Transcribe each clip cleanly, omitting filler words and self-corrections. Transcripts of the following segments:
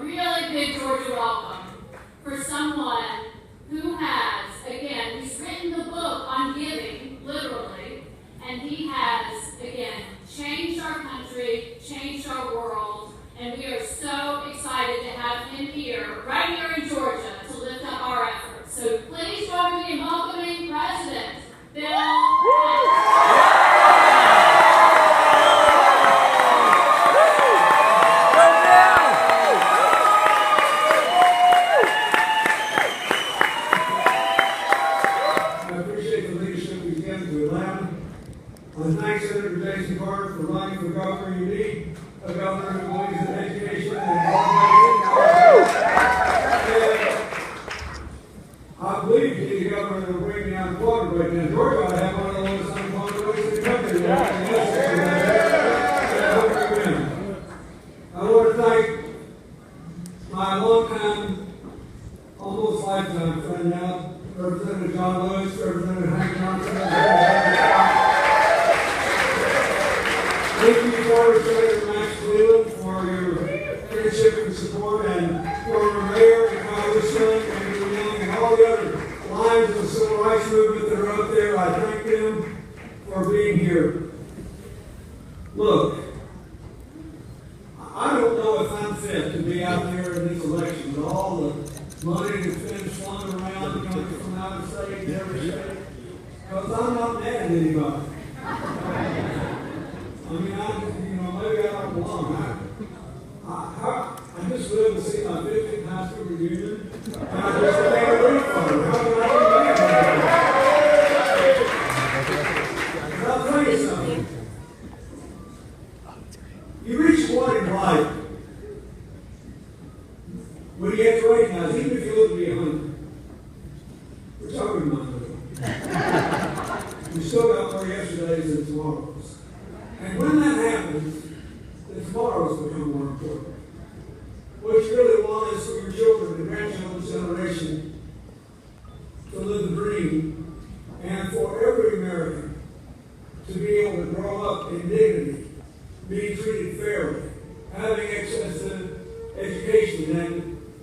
really big Georgia welcome for someone who has, again, he's written the book on giving, literally, and he has, again, changed our country, changed our world, and we are so excited to have him here, right here in Georgia, to lift up our efforts. So please join me in welcoming President Bill. For running for governor, you need a governor who believes in education and I believe you need a governor that will bring down the unemployment rate. Now, Georgia ought to have one of the lowest unemployment rates in the country. I want to thank my longtime, almost lifetime friend now, Representative John Lewis, Representative Hank Johnson. Thank you, former Senator Max Cleveland, for your friendship and support, and former Mayor and Congressman Andrew Young, and all the other lines of the civil rights movement that are up there. I thank them for being here. Look, I don't know if I'm fit to be out there in these elections with all the money that's been flung around coming from out of state, every state, because I'm not mad at anybody. I mean, maybe I don't belong. I just live to see my 50th high school reunion, and I just can't wait for it. How can I be mad? But I'll tell you something. You reach a point in life when you have to recognize, even if you live to be 100, we're talking about it. You still got more yesterdays than tomorrows. And when that happens, then tomorrows become more important. What you really want is for your children and grandchildren's generation to live the dream, and for every American to be able to grow up in dignity, being treated fairly, having access to education and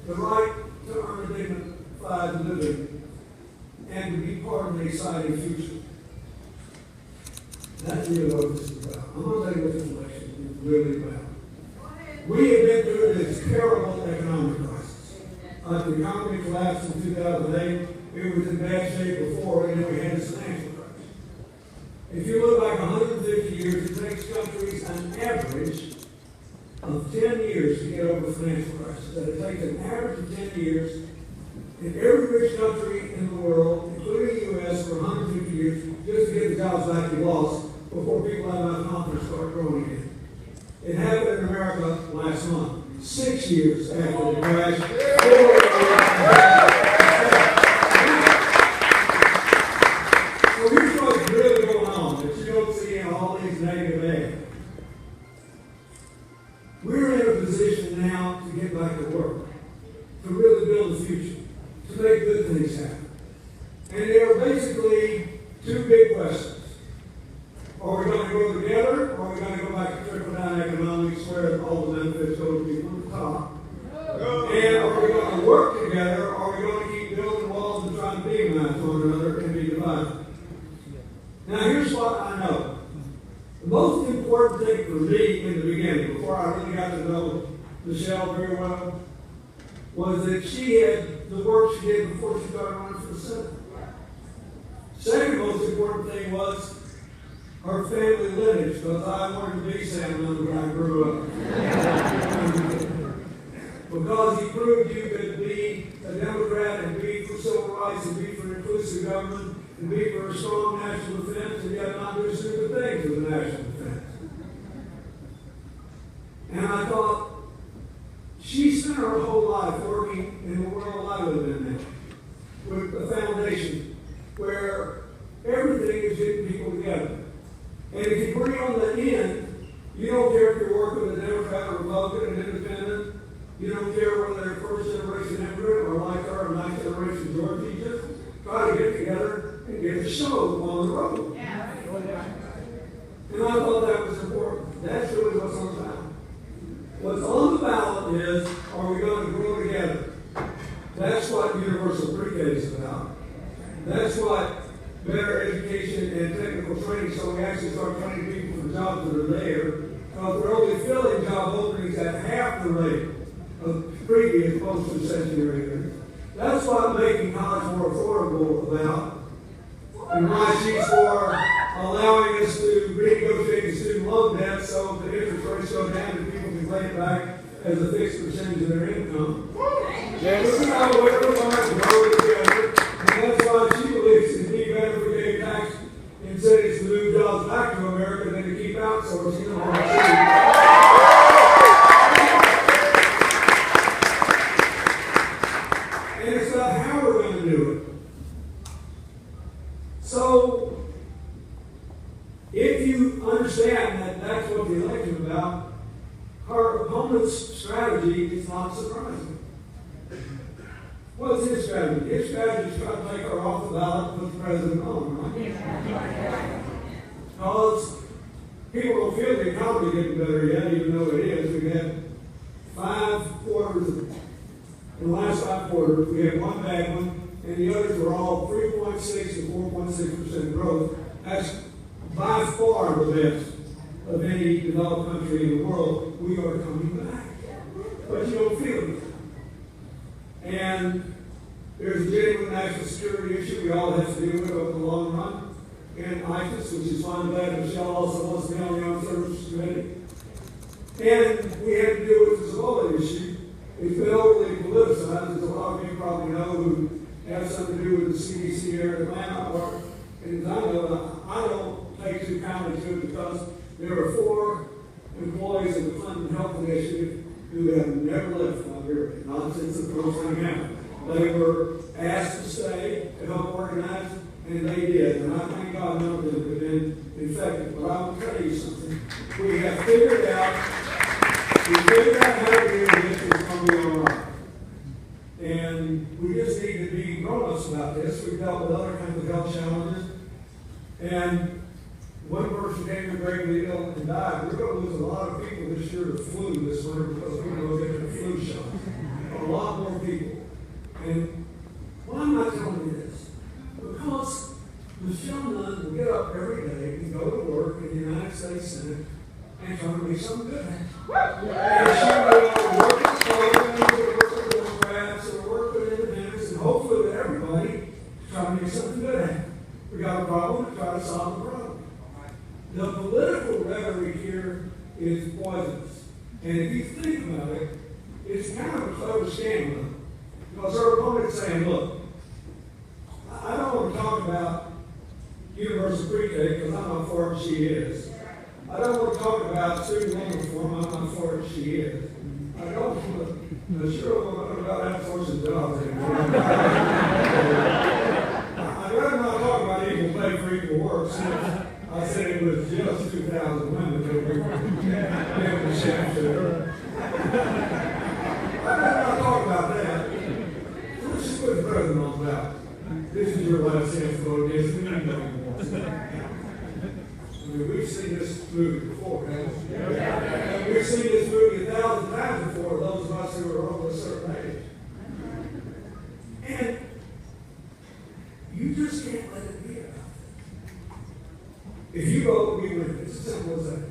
the right to earn a dignified living, and to be part of an exciting future. That's really what this is about. I'm going to tell you what this election is really about. We have been through this terrible economic crisis. The economy collapsed in 2008. It was in bad shape before, and then we had this financial crisis. If you look back 150 years, it takes countries an average of 10 years to get over the financial crisis. That it takes an average of 10 years in every rich country in the world, including the U.S., for 150 years, just to get the jobs back you lost before people have enough confidence to start growing again. It happened in America last month, 6 years after the crash. So here's what's really going on that you don't see in all these negative ads. We're in a position now to get back to work, to really build a future, to make good things happen. And there are basically two big questions. Are we going to go together, or are we going to go back to trickle-down economics where all the benefits go to people at the top? And are we going to work together, or are we going to keep building walls and trying to demonize one another and be divided? Now, here's what I know. The most important thing for me in the beginning, before I really got to know Michelle very well, was that she had the work she did before she started running for the Senate. Second most important thing was her family lineage, because I wanted to be Sam Lund when I grew up. Because he proved you could be a Democrat and be for civil rights and be for inclusive government and be for a strong national defense and yet not do stupid things with the national defense. And I thought, she spent her whole life working in the world I live in now, with a foundation where everything is getting people together. And if you bring on the end, you don't care if you're working with a Democrat or Republican, an independent, you don't care whether they're first generation immigrant or like her, ninth generation Georgia. You just try to get together and get a show on the road. Yeah. And I thought that was important. That's really what's on the ballot. What's on the ballot is, are we going pre-K is about. That's what better education and technical training, so we actually start training people for jobs that are there, because we're only filling job openings at half the rate of previous post-recessionary areas. That's what making college more affordable about, and why she's for allowing us to renegotiate the student loan debt so the interest rates go down and people can pay it back as a fixed percentage of their income. Yes. This is how we're going to grow together, and that's why she believes it'd be better if we gave tax incentives to move jobs back to America than to keep outsourcing them overseas. And it's about how we're going to do it. So, if you understand that that's what the election is about, her opponent's strategy is not surprising. What's his strategy? His strategy is try to take her off the ballot and put the president on, right? Because people don't feel the economy getting better yet, even though it is. We've had 5 quarters, in the last 5 quarters, we had one bad one, and the others were all 3.6 to 4.6% growth. That's by far the best of any developed country in the world. We are coming back. But you don't feel it. And there's a genuine national security issue we all have to deal with over the long run. And ISIS, which is fine, glad Michelle also wants to be on the Armed Services Committee. And we have to deal with the Ebola issue. It's been overly politicized, as a lot of you probably know, who have something to do with the CDC here in Atlanta. And I know I don't take too kindly to it, because there are 4 employees of the Clinton Health Initiative who have never left Liberia, not since the first thing happened. They were asked to stay to help organize, and they did. And I thank God none of them have been infected. But I will tell you something. We have figured out how to do this. It's going to be all right. And we just need to be grown-ups about this. We've dealt with other kinds of health challenges. And one person came to gravely ill and died. We're going to lose a lot of people this year to flu this winter, because people are getting a flu shot. A lot more people. And why am I telling you this? Because Michelle Nunn will get up every day and go to work in the United States Senate and try to make something good happen. And she will work with Republicans, or work with Democrats, or work with independents, and hopefully with everybody to try to make something good happen. We got a problem, to try to solve the problem. The political rhetoric here is poisonous. And if you think about it, it's kind of a clever scam. Because her opponent's saying, look, I don't want to talk about universal pre-K, because I'm not for it, she is. I don't want to talk about student loan reform, I'm not for it, she is. I don't want to, sure want to about outsourcing jobs anymore. I'd rather not talk about equal pay for equal work, since I said it was just 2,000 women that we were giving the chance to. I'd rather not talk about that. Let's just put the president on the ballot. This is your last chance to vote against me. I mean, we've seen this movie before, haven't we? And we've seen this movie 1,000 times before, those of us who are over a certain age. And you just can't let it be about that. If you vote, we win. It's as simple as that.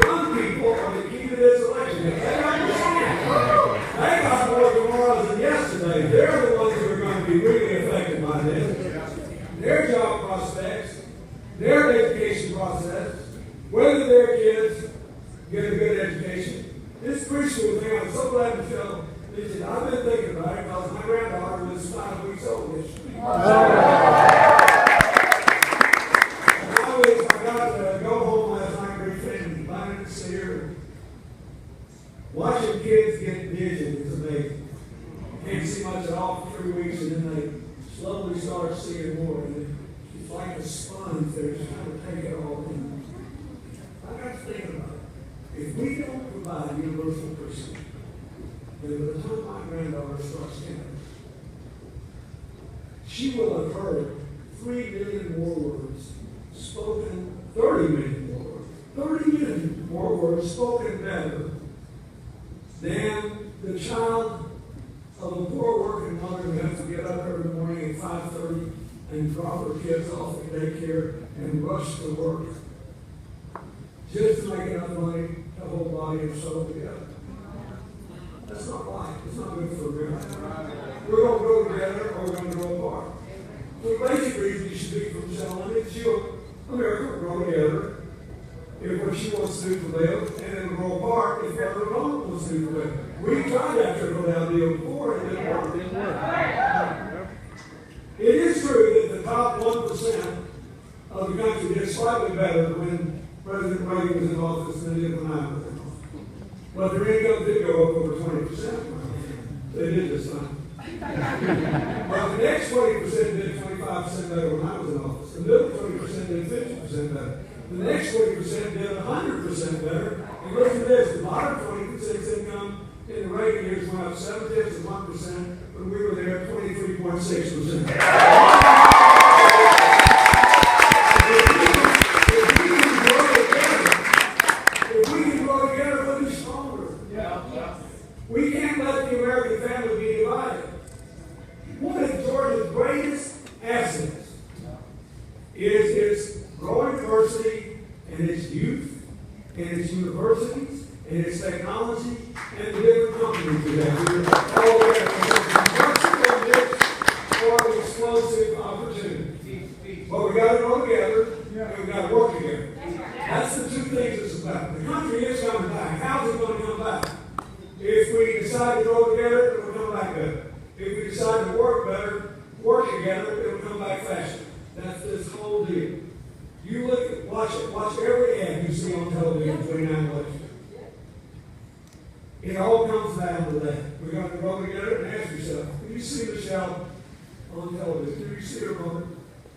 Young people are the key to this election. If they understand, they got more tomorrows than yesterday. They're the ones who are going to be really affected by this. Their job prospects, their education process, whether their kids get a good education. This preschool thing, I'm so glad Michelle mentioned. I've been thinking about it because my granddaughter was 5 weeks old this week. I got to go home last night briefly and find see her. Watching kids get vision is amazing. Can't see much at all for 3 weeks, and then they slowly start seeing more. And it's like a sponge. They're just trying to take it all in. I got to think about it. If we don't provide universal preschool, then by the time my granddaughter starts campus, she will have heard 3 million more words spoken, 30 million more words, 30 million more words spoken better than the child of a poor working mother who has to get up every morning at 5:30 and drop her kids off at daycare and rush to work just to make enough money to hold body and soul together. That's not right. It's not good for America. We're going to grow together or we're going to grow apart. The basic reason you should be from selling is America will grow together if what she wants to do prevails, and then grow apart if what her opponent wants to do prevails. We tried that trickle-down deal before and it didn't work. It is true that the top 1% of the country did slightly better when President Reagan was in office than they did when I was in office. But their income did go up over 20%. They did this time. But the next 20% did 25% better when I was in office. The middle 20% did 50% better. The next 20% did 100% better. And listen to this, the bottom 20% income in the Reagan years went up 0.7%. When we were there, 23.6%. If we can grow together, we'll be stronger. We can't let the American family be divided. One of Georgia's greatest assets is its growing diversity and its youth and its universities and its technology and the different companies we have. We're all there for an explosive opportunity. But we got to go together and we got to work together. That's the two things it's about. The country is coming back. How's it going to come back? If we decide to grow together, it will come back better. If we decide to work together, it will come back faster. That's this whole deal. You look at, watch every ad you see on television between now and election. It all comes down to that. We're going to grow together and ask yourself, do you see Michelle on television? Do you see her on it?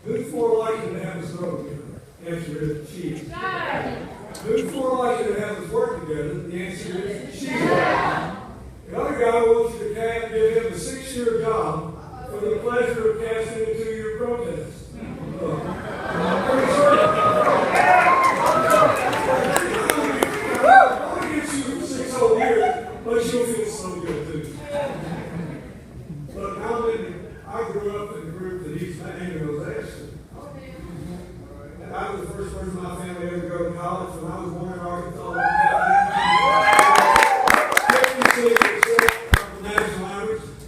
Who's more likely to have us grow together? Answer is she is. Who's more likely to have us work together? The answer is she is. The other guy wants you to give him a 6-year job for the pleasure of casting a 2-year protest. I'm pretty sure. I'll get you for 6 whole years, but you'll feel so good too. Look, I grew up in the group that he's naming those ashes. And I was the first person in my family ever to go to college. When I was born in Arkansas,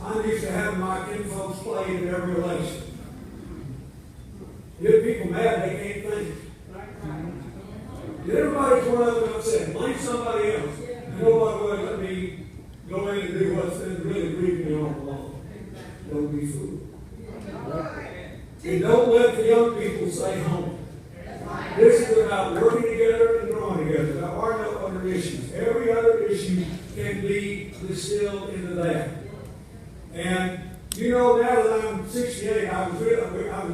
I'm used to having my kinfolks play in every election. You get people mad, they can't think. Get everybody torn up and upset. Blame somebody else. And nobody would let me go in and do what's been really grieving me all along. Don't be fooled. And don't let the young people stay home. This is about working together and growing together. There are no other issues. Every other issue can be distilled into that. And you know, now that I'm 68, I was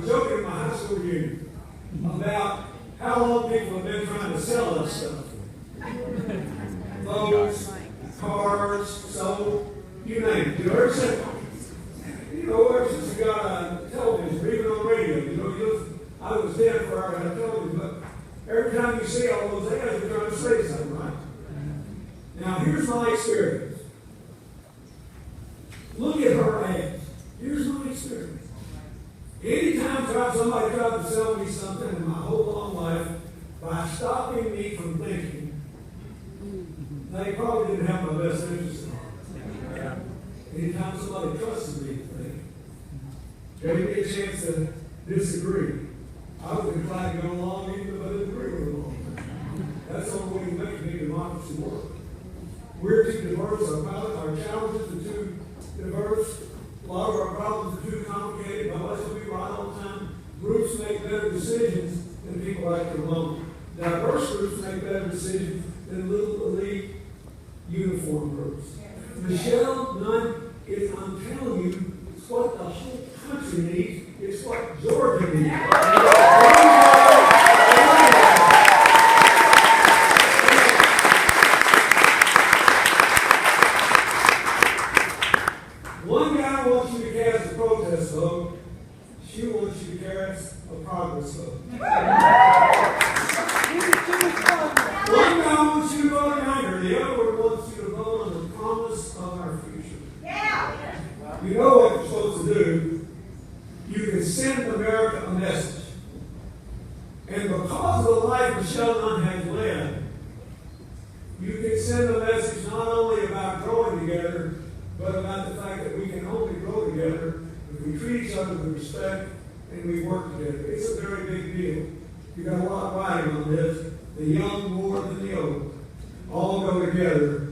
joking in my high school reunion about how long people have been trying to sell us stuff. Boats, cars, soap, you name it. You ever said, ever since you got a television, or even on radio, I was 10 for I had television, but every time you see all those ads, you're trying to say something, right? Now, here's my experience. Look at her ads. Here's my experience. Anytime somebody tried to sell me something in my whole long life, by stopping me from thinking, they probably didn't have my best interest in heart. Anytime somebody trusted me to think, gave me a chance to disagree, I would be glad to go along even if I didn't agree with them. That's the only way to make any democracy work. We're too diverse. Our challenges are too diverse. A lot of our problems are too complicated. My wife will be right all the time. Groups make better decisions than people act alone. Diverse groups make better decisions than little elite uniform groups. Michelle, I'm telling you, it's what the whole country needs. It's what Georgia needs. One guy wants you to cast a protest vote. She wants you to cast a progress vote. One guy wants you to vote in anger. The other one wants you to vote on the common of the life Michelle Nunn has led, you can send a message not only about growing together, but about the fact that we can only grow together if we treat each other with respect and we work together. It's a very big deal. You got a lot riding on this. The young more than the old all go together